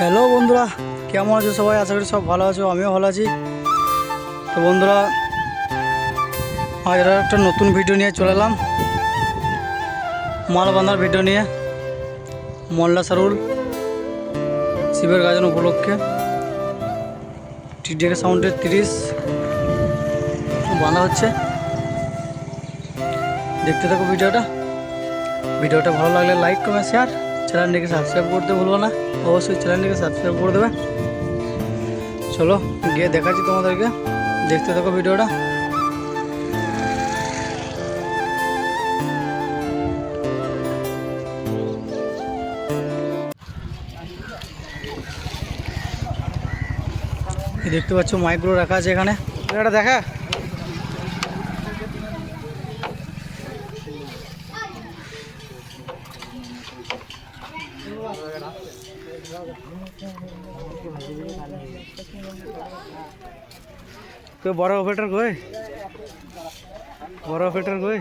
Hello বন্ধুরা, কেমন আছো সবাই? আশা করি সব ভালো আছো, আমিও ভালো আছি। তো বন্ধুরা, আজ একটা নতুন ভিডিও নিয়ে চলে এলাম, মাল বাঁধার ভিডিও নিয়ে। মোল্লা সারুল শিবের গাজন উপলক্ষে টিডিএ সাউন্ডের 30 বাঁধা হচ্ছে। দেখতে থাকো ভিডিওটা ভালো লাগলে লাইক কমেন্ট শেয়ার, চ্যানেলটিকে সাবস্ক্রাইব করতে ভুলবো না, অবশ্যই চ্যানেলটিকে সাবস্ক্রাইব করে দেবে। চলো গিয়ে দেখাচ্ছি তোমাদেরকে, দেখতে থাকো ভিডিওটা। দেখতে পাচ্ছ মাইকগুলো রাখা আছে এখানে, এটা দেখা। তো বড় অপারেটর কই, বড় অপারেটর কই?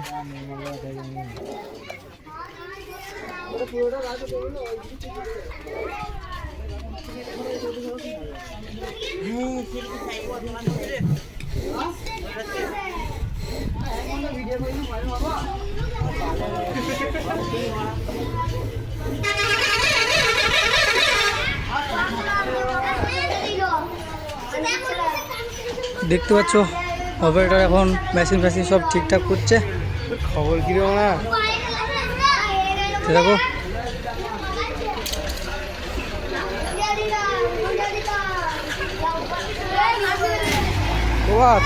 দেখতে পাচ্ছ অপারেটর এখন মেশিন সব ঠিকঠাক করছে। খবর কি রে না দেখো। বাহ